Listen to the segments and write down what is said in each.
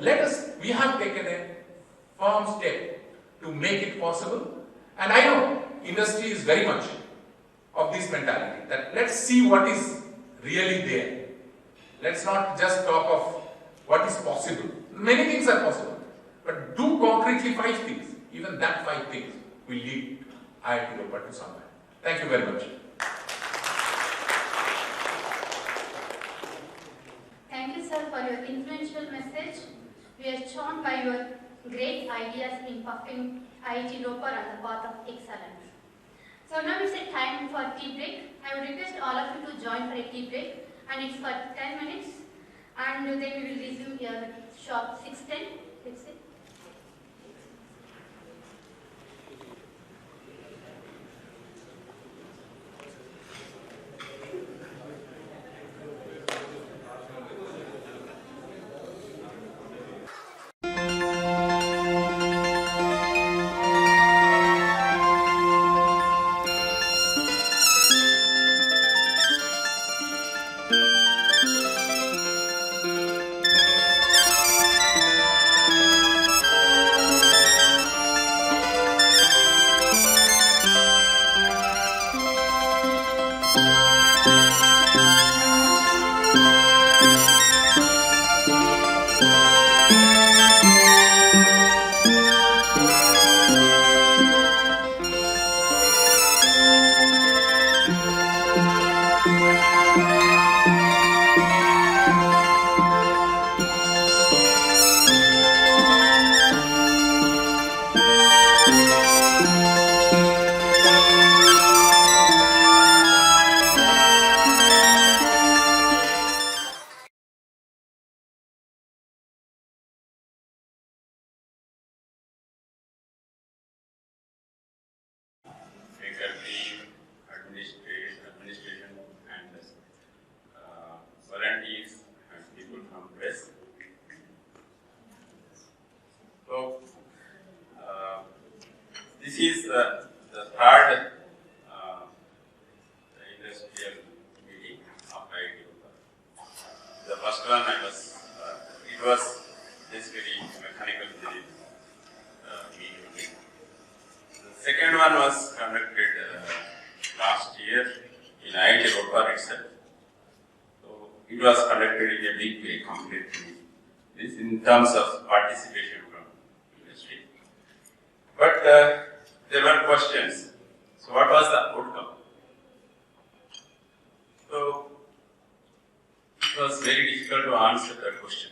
We have taken a firm step to make it possible, and I know industry is very much of this mentality that let's see what is really there. Let's not just talk of what is possible. Many things are possible, but do concretely 5 things. Even that 5 things will lead IIT Ropar to somewhere. Thank you very much. Thank you, sir, for your influential message. We are shown by your great ideas in puffing IIT Ropar on the path of excellence. So now it's a time for tea break. I would request all of you to join for a tea break, and it's for 10 minutes, and then we will resume here sharp 6:10. Let's say. Administration and volunteers and people from press. So, this is the third industrial meeting of IIT Ropar. The first one it was basically mechanical engineering meeting. The second one was conducted last year in IIT Ropar itself. So it was conducted in a big way compared to this in terms of participation from industry. But there were questions. So what was the outcome? So it was very difficult to answer that question.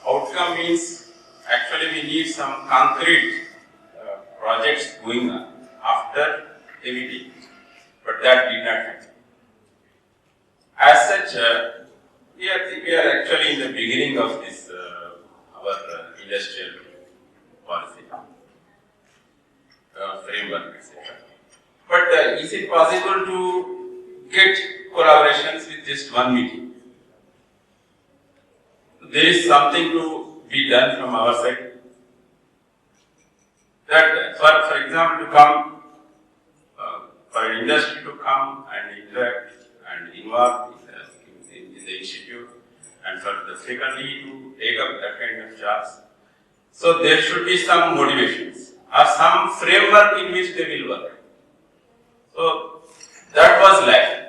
Outcome means actually we need some concrete projects going on after MET, but that did not happen. As such, we are actually in the beginning of this our industrial policy framework, etc. But is it possible to get collaborations with just one meeting? There is something to be done from our side. That, for example, to come, for industry to come and interact and involve in the institute, and for the faculty to take up that kind of jobs. So there should be some motivations or some framework in which they will work. So that was lacking.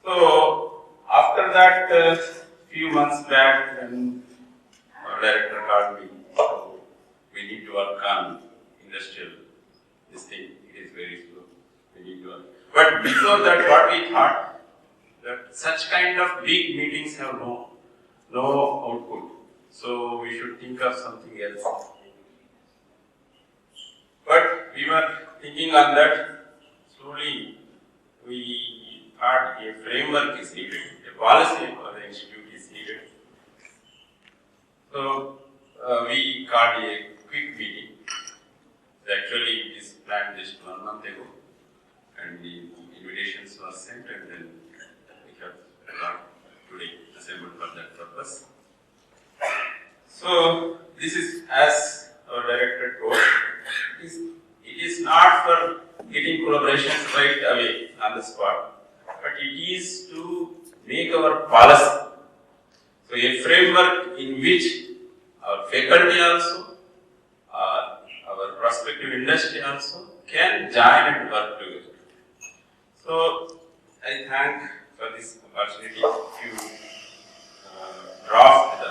So after that, few months back, when our director called me, so we need to work on industrial. This thing it is very slow. We need to work. But before that, what we thought that such kind of big meetings have no output. So we should think of something else. But we were thinking on that. Slowly, we thought a framework is needed, a policy for the institute is needed. So we called a quick meeting. Actually, it is planned just 1 month ago, and the invitations were sent, and then we have today assembled for that purpose. So this is, as our director told, it is not for getting collaborations right away on the spot, but it is to make our policy So a framework in which our faculty also, our prospective industry also can join and work together. So I thank for this opportunity to draft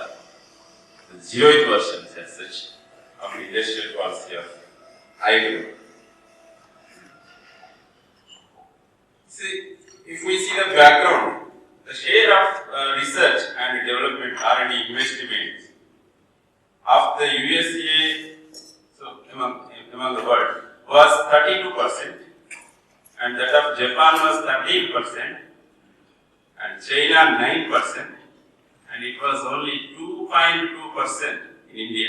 the zeroth version as such of the industrial policy of IIT. See, if we see the background, the share of research and development R&D investments of the USA, so among the world, was 32%, and that of Japan was 13%, and China 9%, and it was only 2.2% in India.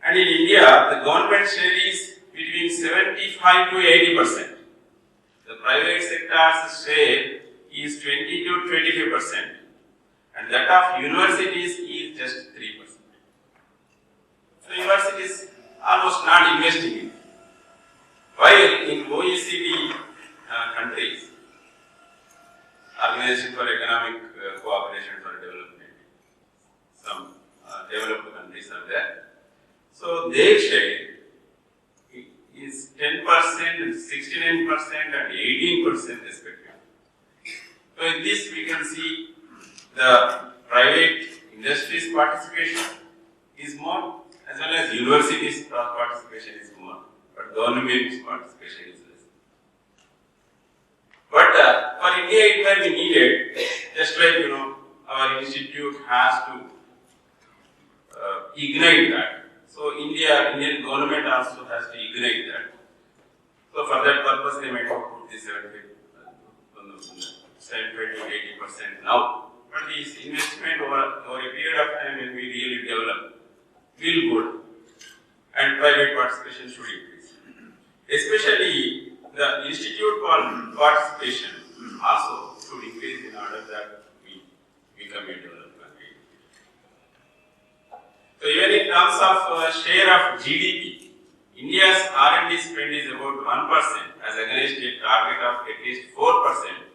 And in India, the government share is between 75 to 80%. The private sector's share is 20 to 25%, and that of universities is just 3%. So universities almost not investing in it. While in OECD countries, Organization for Economic Cooperation for Development, some developed countries are there. So their share is 10%, 69%, and 18% respectively. So in this we can see the private industry's participation is more, as well as universities' participation is more, but government's participation is less. But for India, it may be needed, just like our institute has to ignite that. So Indian government also has to ignite that. So for that purpose, they might have put this 75 to 80% now. But this investment over a period of time when we really develop will go, and private participation should increase. Especially the institute participation also should increase in order that we become a developed country. So even in terms of share of GDP, India's R&D spend is about 1% as against a target of at least 4%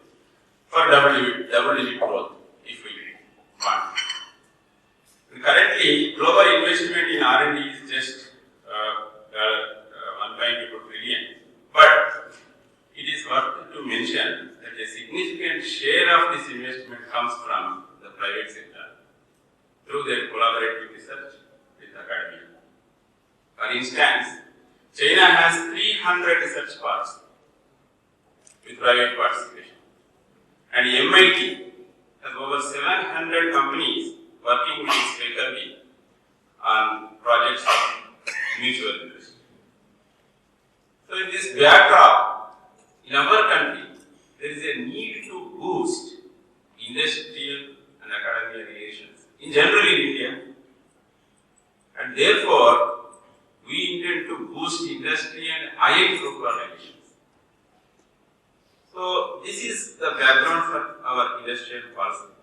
for double-digit growth if we want. And currently, global investment in R&D is just 1.2 trillion, but it is worth to mention that a significant share of this investment comes from the private sector through their collaborative research with academia. For instance, China has 300 research parks with private participation, and MIT has over 700 companies working with its faculty on projects of mutual interest. So in this backdrop, in our country, there is a need to boost industrial and academic relations in general in India, and therefore we intend to boost industry and IIT relations. So this is the background for our industrial policy.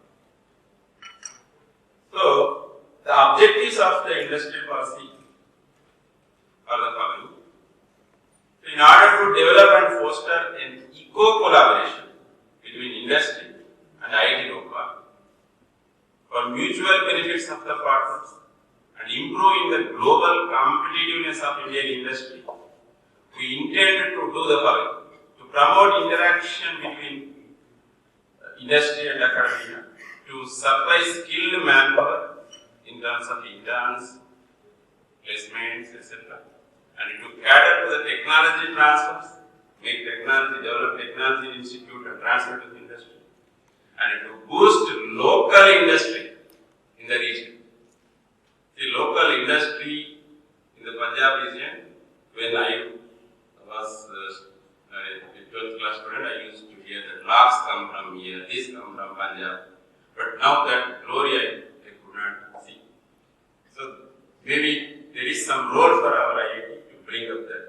So the objectives of the industrial policy are the following. In order to develop and foster an eco-collaboration between industry and IIT Bhopal for mutual benefits of the partners and improving the global competitiveness of Indian industry, we intend to do the following. To promote interaction between industry and academia, to supply skilled manpower in terms of interns, placements, etc., and to cater to the technology transfers, develop technology institute and transfer to the industry, and to boost local industry in the region. The local industry in the Punjab region, when I was a 12th class student, I used to hear that locks come from here, this come from Punjab. But now that glory I could not see. So maybe there is some role for our IIT to bring up that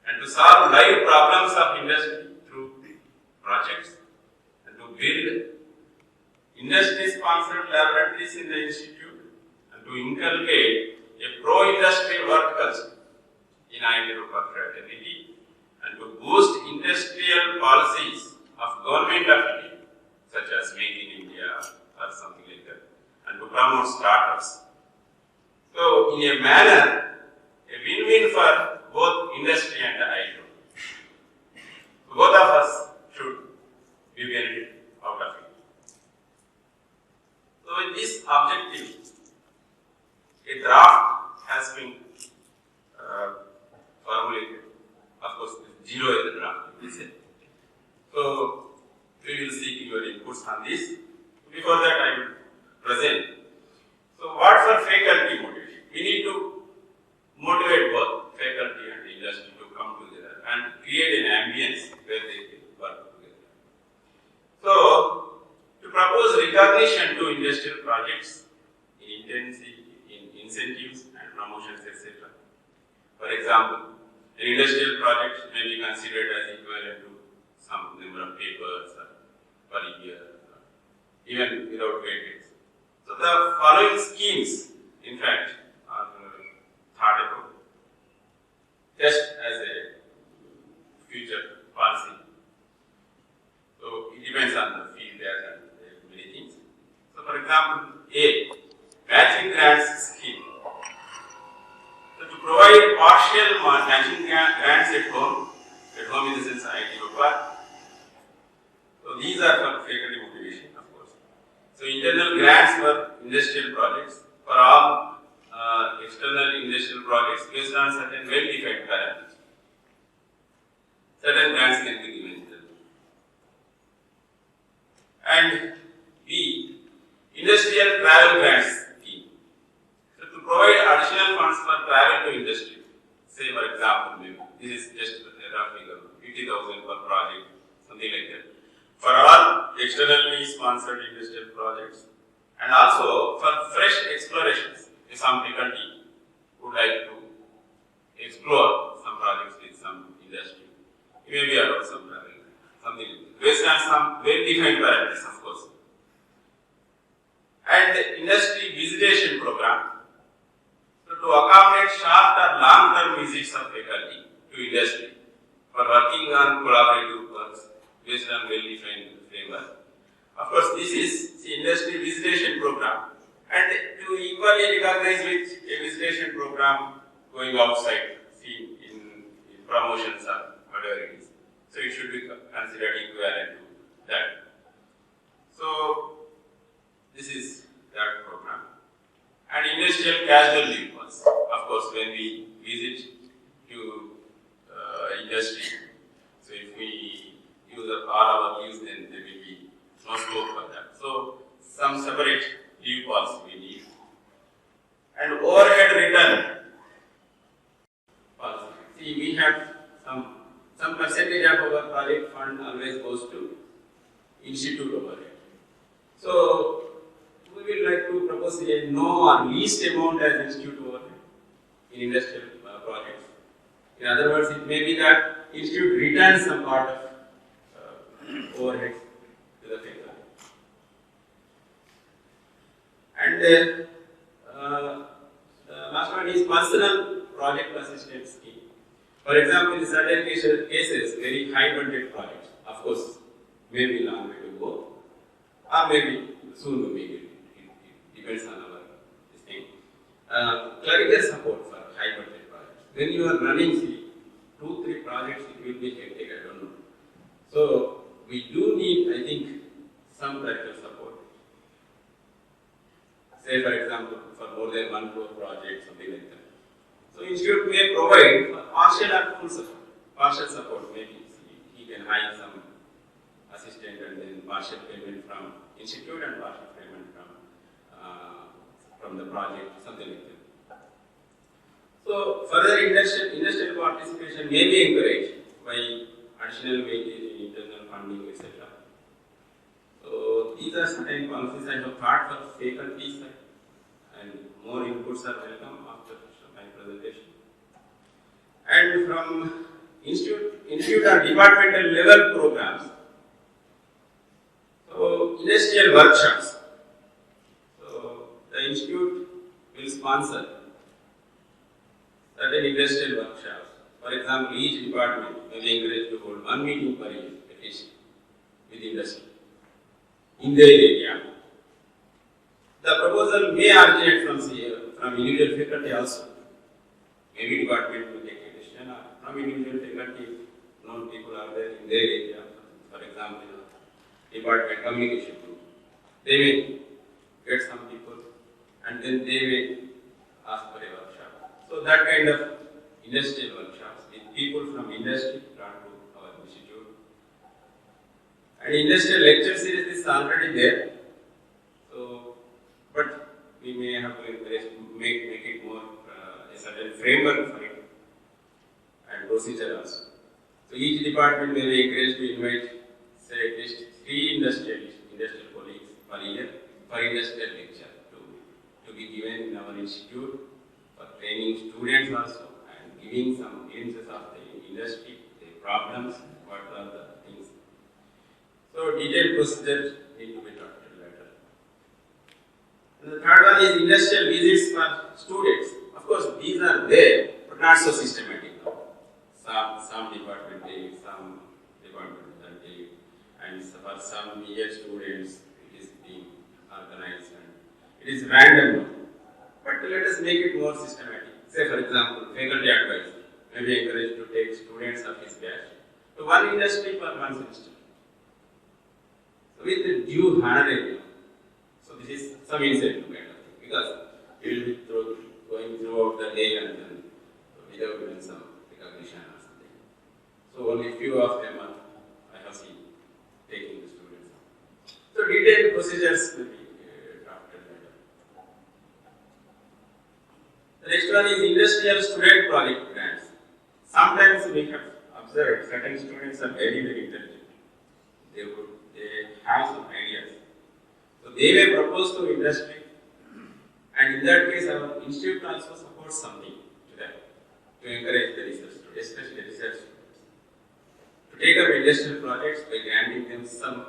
and to solve live problems of industry through projects and to build industry-sponsored laboratories in the institute and to inculcate a pro-industry work culture in IIT Bhopal fraternity and to boost industrial policies of Government of India, such as Made in India or something like that, and to promote startups. So, in a manner, a win-win for both industry and ITO. So both of us should be benefit out of it. So, with this objective, a draft has been formulated. Of course, zero is the draft, we say. So, we will seek your inputs on this. Before that, I will present. So, what for faculty motivation? We need to motivate both faculty and industry to come together and create an ambience where they can work together. So, to propose recognition to industrial projects in intensity, in incentives and promotions, etc. For example, an industrial project may be considered as equivalent to some number of papers per year, even without weightage. So the following schemes, in fact, are thought about just as a future policy. So it depends on the field and many things. So for example, A, matching grants scheme. So to provide partial matching grants at home in the sense IT Ropa. So these are for faculty motivation, of course. So internal grants for industrial projects, for all external industrial projects based on certain well-defined parameters. Certain grants can be given to them. And B, industrial travel grants scheme. So to provide additional funds for travel to industry, say for example, maybe this is just a rough figure, 50,000 per project, something like that. For all externally sponsored industrial projects, and also for fresh explorations. If some faculty would like to explore some projects with some industry, it may be allowed some travel, something like that, based on some well-defined parameters, of course. And the industry visitation program, so to accommodate short or long-term visits of faculty to industry for working on collaborative works based on well-defined framework. Of course, this is the industry visitation program, and to equally recognize with a visitation program going outside, see in promotions or whatever it is. So it should be considered equivalent to that. So this is that program. And industrial casual leave was, of course, when we visit to industry. So if we use up all our leaves, then there will be no scope for that. So some separate leave policy we need. And overhead return policy. See, we have some percentage of our project fund always goes to institute overhead. So we will like to propose a no or least amount as institute overhead in industrial projects. In other words, it may be that institute returns some part of overhead to the faculty. And the last one is personal project assistance scheme. For example, in certain cases, very high budget projects, of course, maybe long way to go, or maybe soon we make it. It depends on our this thing. Clerical support for high budget projects. When you are running 2-3 projects, it will be hectic, I don't know. So we do need, I think, some clerical support. Say for example, for more than 1 crore project, something like that. So institute may provide partial or full support. Partial support, maybe he can hire some assistant and then partial payment from institute and partial payment from the project, something like that. So further industrial participation may be encouraged by additional weightage in internal funding, etc. So these are certain policies I have thought for faculty side, and more inputs are welcome after my presentation. And from institute or departmental level programs, so industrial workshops. So the institute will sponsor certain industrial workshops. For example, each department may be encouraged to hold 1 meeting per year at least with industry. in their area. The proposal may originate from individual faculty also. Maybe department will take a decision, or from individual faculty, known people are there in their area. For example, department communication group. They may get some people, and then they may ask for a workshop. So that kind of industrial workshops with people from industry brought to our institute. And industrial lecture series is already there. So, but we may have to encourage, make it more a certain framework for it and procedure also. So each department may be encouraged to invite, say, at least 3 industrial colleagues per year for industrial lecture to be given in our institute for training students also and giving some glimpses of the industry, the problems, what are the things. So detailed procedures need to be taught later. And the third one is industrial visits for students. Of course, these are there, but not so systematic. Some department day, some department day, and for some year students it is being organized and it is random. But let us make it more systematic. Say for example, faculty advisor may be encouraged to take students of his batch to one industry for one semester. So with the due honorarium. So this is some incentive kind of thing, because we will be going throughout the day and then without doing some recognition or something. So only few of them are, I have seen, taking the students. So detailed procedures will be drafted later. The next one is industrial student project grants. Sometimes we have observed certain students are very, very intelligent. They have some ideas. So they may propose to industry, and in that case our institute also supports something to them to encourage the research students, especially research students, to take up industrial projects by granting them some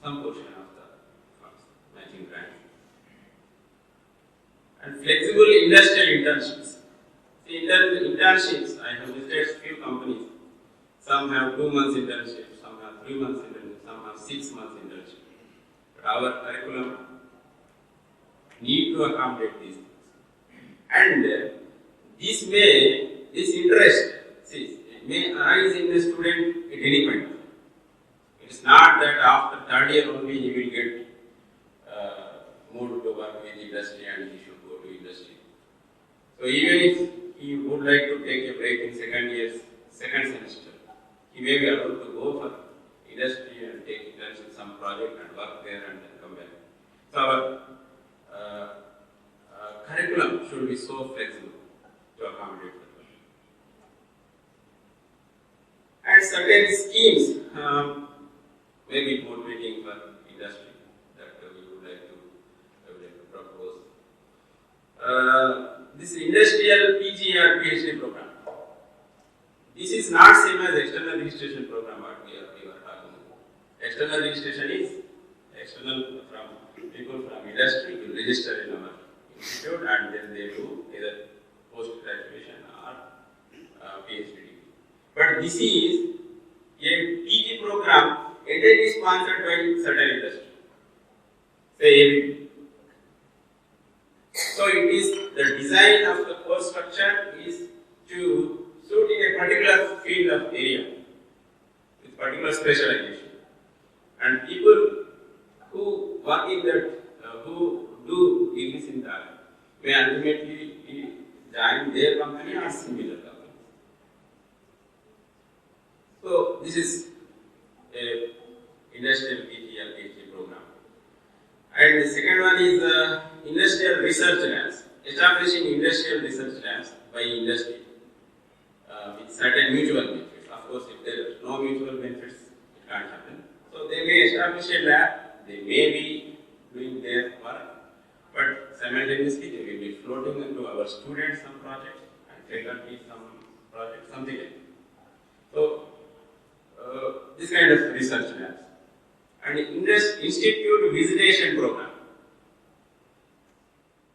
portion of the funds, matching grant. And flexible industrial internships. See, internships, I have visited few companies. Some have 2 months internship, some have 3 months internship, some have 6 months internship. But our curriculum need to accommodate these things. And this interest, see, it may arise in the student at any point. It is not that after 3rd year only he will get moved to work with industry and he should go to industry. So even if he would like to take a break in second semester, he may be allowed to go for industry and take internship, some project and work there and then come back. So our curriculum should be so flexible to accommodate that. And certain schemes may be motivating for industry that we would like to propose. This industrial PG or PhD program. This is not same as external registration program what we are talking about. External registration is external from people from industry to register in our institute and then they do either post-graduation or PhD degree. But this is a PG program entirely sponsored by certain industry. Say ABP. So it is the design of the course structure is to suit in a particular field of area with particular specialization. And people who work in that, who do degrees in that, may ultimately join their company or similar companies. So this is a industrial PG or PhD program. And the second one is industrial research labs, establishing industrial research labs by industry with certain mutual benefits. Of course, if there are no mutual benefits, it can't happen. So they may establish a lab, they may be doing their work, but simultaneously they will be floating into our students some projects and faculty some projects, something like that. So this kind of research labs. And institute visitation program.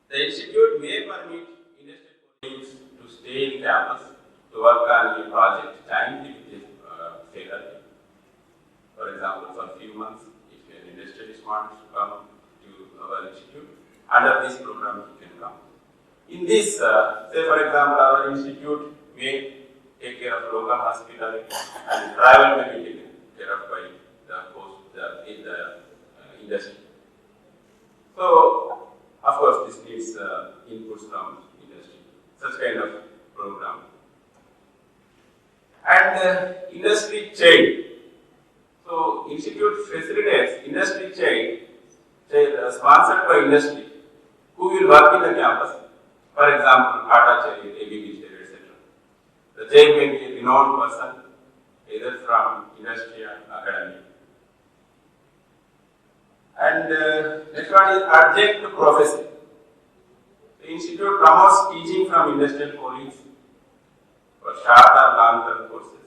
The institute may permit industry colleagues to stay in campus to work on a project jointly with the faculty. For example, for a few months, if an industry is wants to come to our institute, under this program you can come. In this, say for example, our institute may take care of local hospitality and travel may be taken care of by the industry. So, of course, this needs inputs from industry, such kind of program. And industry chain. So, institute facilitates industry chain sponsored by industry who will work in the campus. For example, Tata chair, ABB chair, etc. The chair may be a renowned person, either from industry or academia. And next one is adjunct professor. The institute promotes teaching from industrial colleagues for short or long-term courses.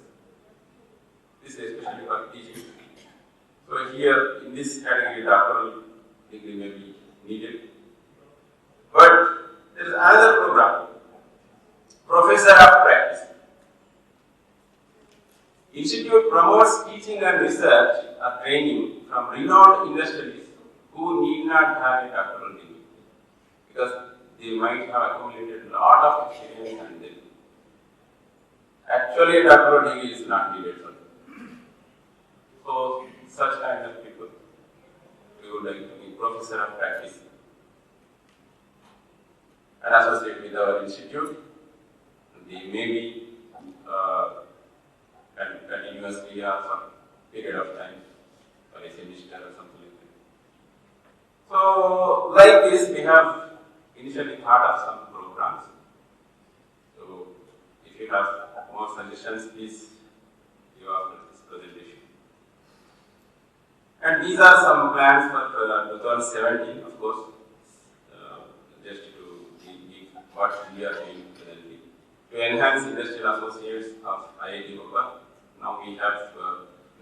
This is especially for teaching. So here, in this category, doctoral degree may be needed. But there is another program, Professor of Practice. Institute promotes teaching and research or training from renowned industrialists who need not have a doctoral degree, because they might have accumulated a lot of experience and then actually a doctoral degree is not needed for them. So such kind of people we would like to be Professor of Practice and associate with our institute. They may be continuously or for a period of time, for a semester or something like that. So, like this, we have initially thought of some programs. So, if you have more suggestions, please give after this presentation. And these are some plans for 2017, of course, just to give what we are doing presently. To enhance industrial associates of IIT Bhopal. Now we have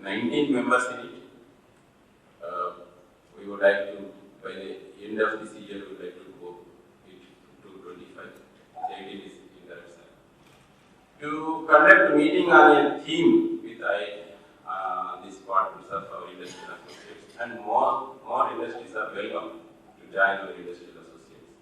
19 members in it. We would like to, by the end of this year, we would like to go it to 25. 18 is in that side. To conduct a meeting on a theme with these partners of our industrial associates, and more industries are welcome to join our industrial associates.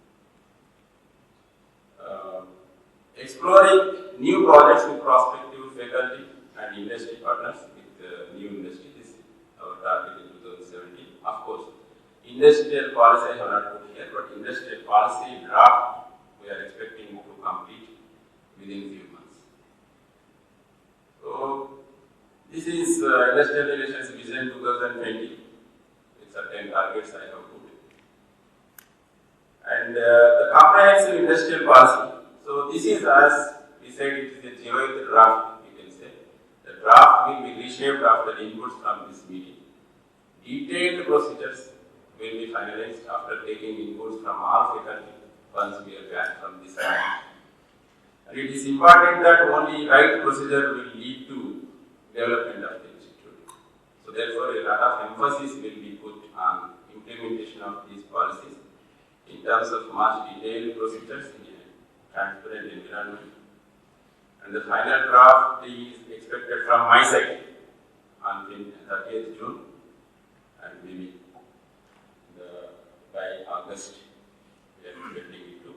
Exploring new projects with prospective faculty and industry partners with new industry. This is our target in 2017. Of course, industrial policy I have not put here, but industrial policy draft we are expecting to complete within few months. So, this is Industrial Relations Vision 2020 with certain targets I have put. And the comprehensive industrial policy. So, this is, as we said, it is a zeroth draft, you can say. The draft will be reshaped after inputs from this meeting. Detailed procedures will be finalized after taking inputs from all faculty once we are back from this meeting. And it is important that only right procedure will lead to development of the institute. So therefore, a lot of emphasis will be put on implementation of these policies in terms of much detailed procedures in a transparent environment. And the final draft is expected from my side on 30th June, and maybe by August we are expecting it to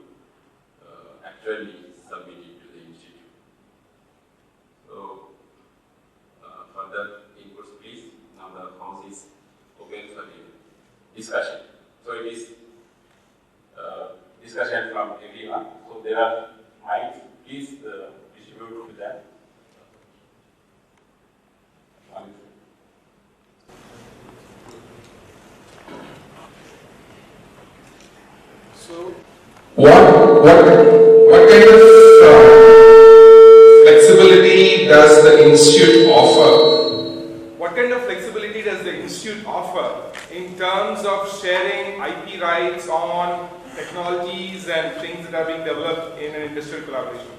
actually submit it to the institute. So, further inputs please. Now the house is open for the discussion. So it is discussion from everyone. So there are mics. Please distribute to them. So, what kind of flexibility does the institute offer? What kind of flexibility does the institute offer in terms of sharing IP rights on technologies and things that are being developed in an industrial collaboration?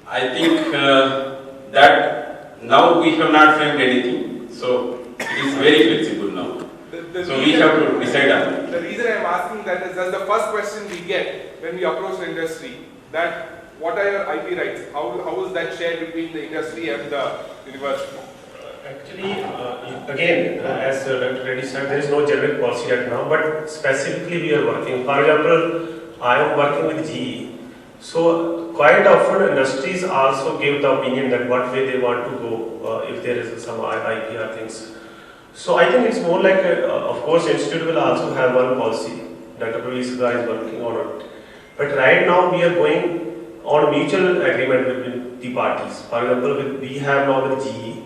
I think that now we have not framed anything, so it is very flexible now. So we have to decide on it. The reason I am asking that is that's the first question we get when we approach the industry, that what are your IP rights? How is that shared between the industry and the university? Actually, again, as Dr. Reddy said, there is no generic policy right now, but specifically we are working. For example, I am working with GE. So quite often industries also give the opinion that what way they want to go if there is some IPR things. So I think it's more like, of course, institute will also have one policy. Dr. Praveer Sudha is working on it. But right now we are going on mutual agreement with the parties. For example, we have now with GE.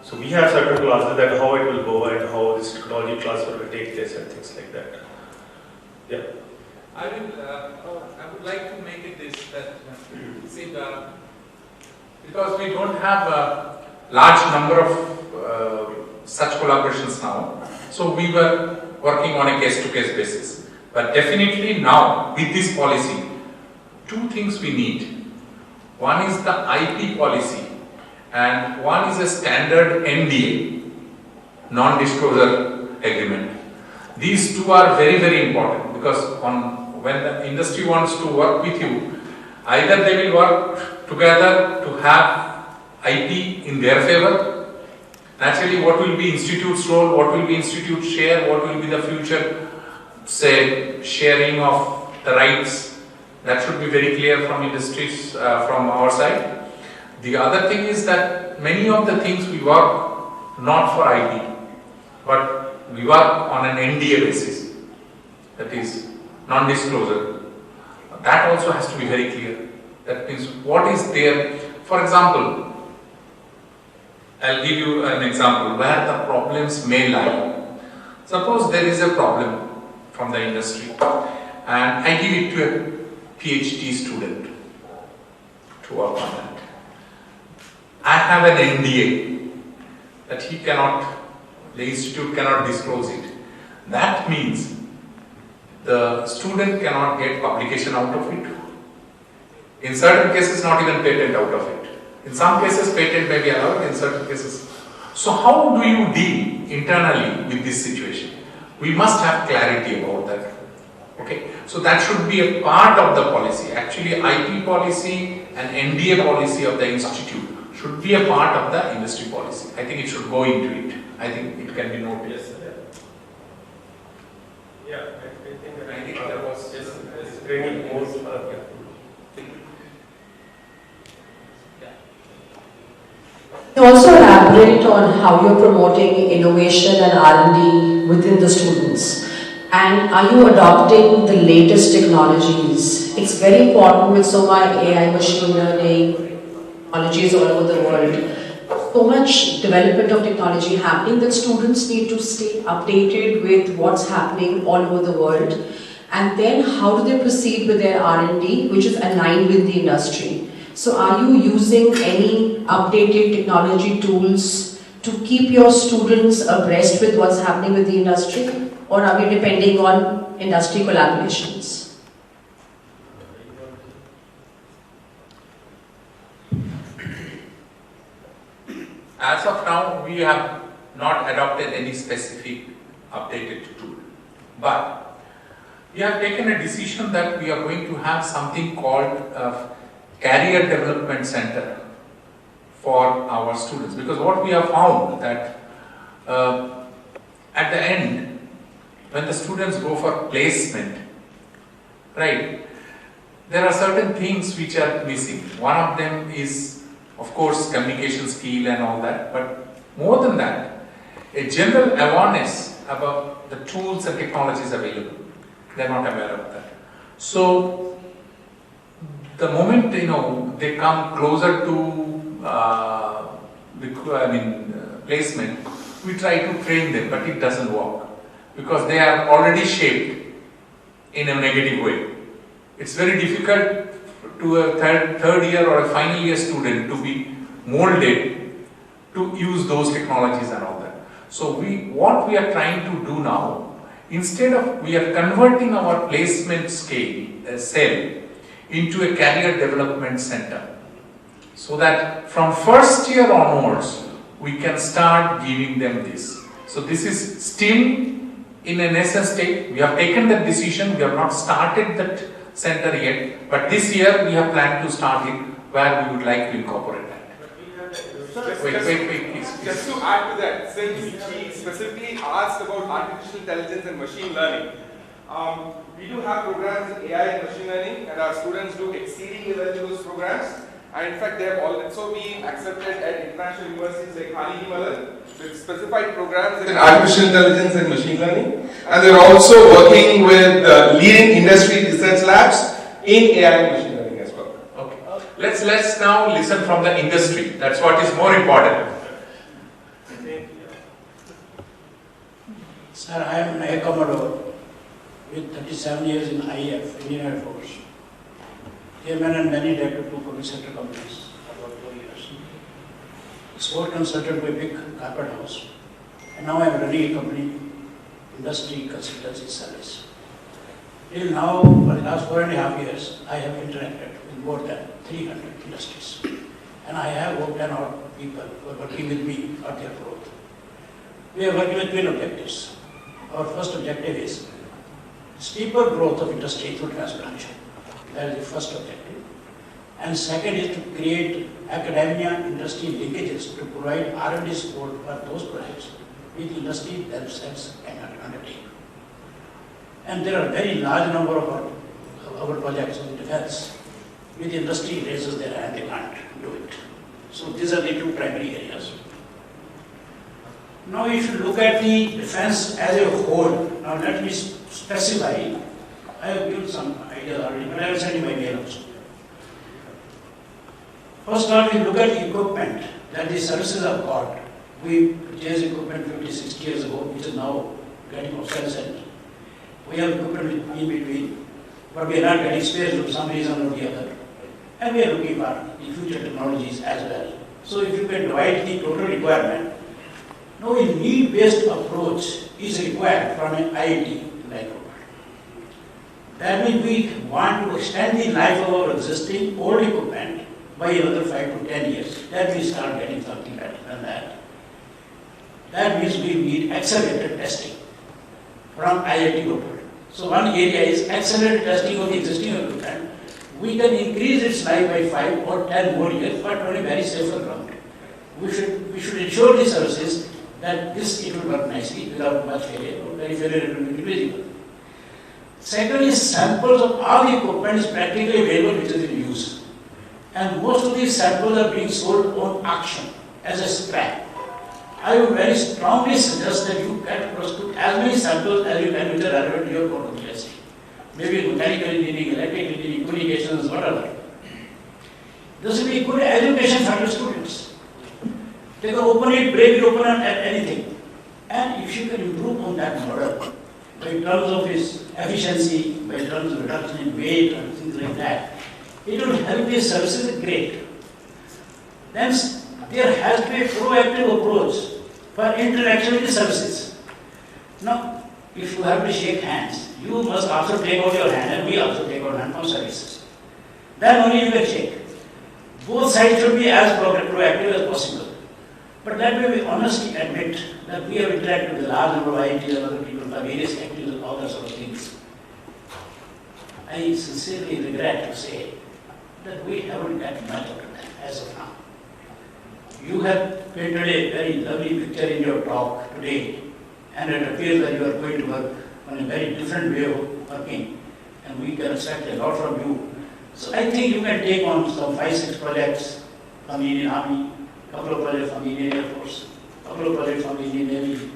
So we have certain clauses that how it will go and how this technology transfer will take place and things like that. Yeah. I would like to make it this that because we don't have a large number of such collaborations now, so we were working on a case-to-case basis. But definitely now with this policy, two things we need. One is the IP policy, and one is a standard NDA, non-disclosure agreement. These two are very, very important because when the industry wants to work with you, either they will work together to have IP in their favor. Naturally, what will be institute's role, what will be institute share, what will be the future, say, sharing of the rights, that should be very clear from industries, from our side. The other thing is that many of the things we work not for IP, but we work on an NDA basis, that is non-disclosure. That also has to be very clear. That means what is there. For example, I'll give you an example where the problems may lie. Suppose there is a problem from the industry and I give it to a PhD student to work on that. I have an NDA that the institute cannot disclose it. That means the student cannot get publication out of it. In certain cases, not even patent out of it. In some cases, patent may be allowed, in certain cases. So how do you deal internally with this situation? We must have clarity about that. Okay, so that should be a part of the policy. Actually, IP policy and NDA policy of the institute should be a part of the industry policy. I think it should go into it. I think it can be noted. Yes, sir. Yeah, I think there was training more. You also elaborate on how you're promoting innovation and R&D within the students. And are you adopting the latest technologies? It's very important with so many AI, machine learning, technologies all over the world. So much development of technology happening that students need to stay updated with what's happening all over the world. And then how do they proceed with their R&D, which is aligned with the industry? So are you using any updated technology tools to keep your students abreast with what's happening with the industry? Or are we depending on industry collaborations? As of now, we have not adopted any specific updated tool. But we have taken a decision that we are going to have something called a Career Development Center for our students. Because what we have found that at the end, when the students go for placement, right, there are certain things which are missing. One of them is, of course, communication skill and all that, but more than that, a general awareness about the tools and technologies available. They are not aware of that. So, the moment they come closer to placement, we try to train them, but it doesn't work because they are already shaped in a negative way. It's very difficult to a third year or a final year student to be molded to use those technologies and all that. So what we are trying to do now, instead of we are converting our placement cell into a career development center, so that from first year onwards we can start giving them this. So this is still in a nascent state. We have taken that decision. We have not started that center yet, but this year we have planned to start it where we would like to incorporate that. Wait, please. Just to add to that, since he specifically asked about artificial intelligence and machine learning, we do have programs in AI and machine learning, and our students do exceedingly well in those programs. And in fact, they have also been accepted at international universities like Carnegie Mellon with specified programs in artificial intelligence and machine learning. And they're also working with leading industry research labs in AI and machine learning as well. Okay. Let's now listen from the industry. That's what is more important. Sir, I am an Air Commodore with 37 years in IAF, Indian Air Force. Chairman and many director to public sector companies for about 4 years. Sport consultant to a big carpet house. And now I am running a company, industry consultancy service. Till now, for the last 4.5 years, I have interacted with more than 300 industries. And I have worked on our people who are working with me at their growth. We are working with twin objectives. Our first objective is steeper growth of industry through transformation. That is the first objective. And second is to create academia-industry linkages to provide R&D support for those projects which industry themselves cannot undertake. And there are very large number of our projects in defense which industry raises their hand, they can't do it. So these are the two primary areas. Now if you look at the defense as a whole, now let me specify, I have given some ideas already, but I will send you my mail also. First of all, we look at the equipment that the services have got. We purchased equipment 50, 60 years ago, which is now getting obsolescent. We have equipment in between, but we are not getting space for some reason or the other. And we are looking for the future technologies as well. So if you can divide the total requirement, now a need-based approach is required from an IIT like ours. That means we want to extend the life of our existing old equipment by another 5 to 10 years. That we start getting something better than that. That means we need accelerated testing from IIT Roper. So one area is accelerated testing of the existing equipment. We can increase its life by 5 or 10 more years, but on a very safer ground. We should ensure the services that it will work nicely without much failure, or very failure it will be negligible. Second is samples of all the equipment is practically available which is in use. And most of these samples are being sold on auction as a scrap. I would very strongly suggest that you get close to as many samples as you can which are relevant to your core competency. Maybe mechanical engineering, electrical engineering, communications, whatever. This will be good education for your students. They can open it, break it open at anything. And if you can improve on that model, in terms of its efficiency, by terms of reduction in weight and things like that, it will help these services great. Then there has to be a proactive approach for interaction with the services. Now, if you have to shake hands, you must also take out your hand and we also take our hand from services. Then only you can shake. Both sides should be as proactive as possible. But that way we honestly admit that we have interacted with a large number of IITs and other people for various activities and all that sort of things. I sincerely regret to say that we haven't got much out of that as of now. You have painted a very lovely picture in your talk today, and it appears that you are going to work on a very different way of working, and we can expect a lot from you. So I think you can take on some 5-6 projects from the Indian Army, couple of projects from the Indian Air Force, couple of projects from the Indian Navy,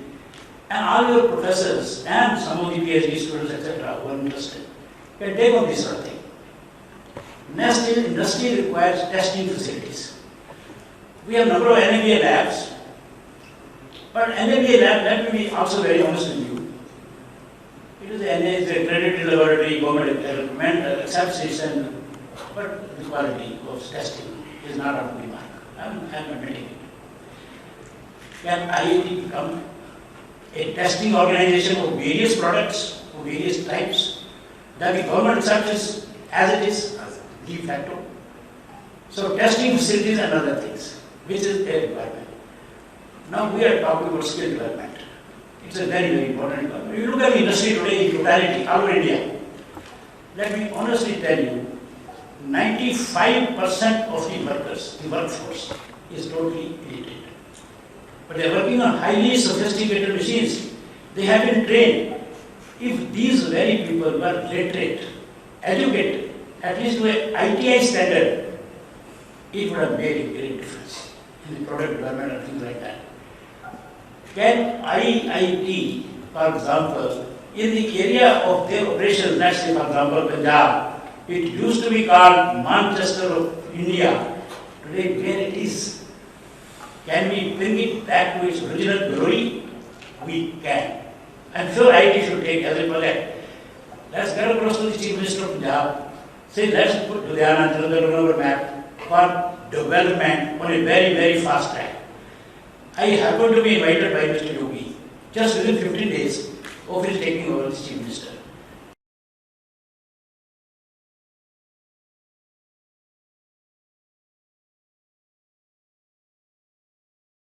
and all your professors and some of the PhD students, etc., who are interested, can take on this sort of thing. Next is industry requires testing facilities. We have a number of NABA labs, but NABA lab, let me be also very honest with you. It is an accredited laboratory, government equipment, accepts it, but the quality of testing is not up to the mark. I'm admitting it. Can IIT become a testing organization of various products, of various types, that the government accepts as it is, de facto? So testing facilities and other things, which is a requirement. Now we are talking about skill development. It's a very, very important requirement. If you look at the industry today in totality, all over India, let me honestly tell you, 95% of the workers, the workforce, is totally illiterate. but they are working on highly sophisticated machines. They have been trained. If these very people were literate, educated, at least to an ITI standard, it would have made a great difference in the product development and things like that. Can IIT, for example, in the area of their operations, let's say for example Punjab, it used to be called Manchester of India. Today where it is, can we bring it back to its original glory? We can. I'm sure IIT should take as a project. Let's get across to the Chief Minister of Punjab. Say let's put Ludhiana and Jalandhar on our map for development on a very, very fast track. I happened to be invited by Mr. Yogi just within 15 days of his taking over as Chief Minister.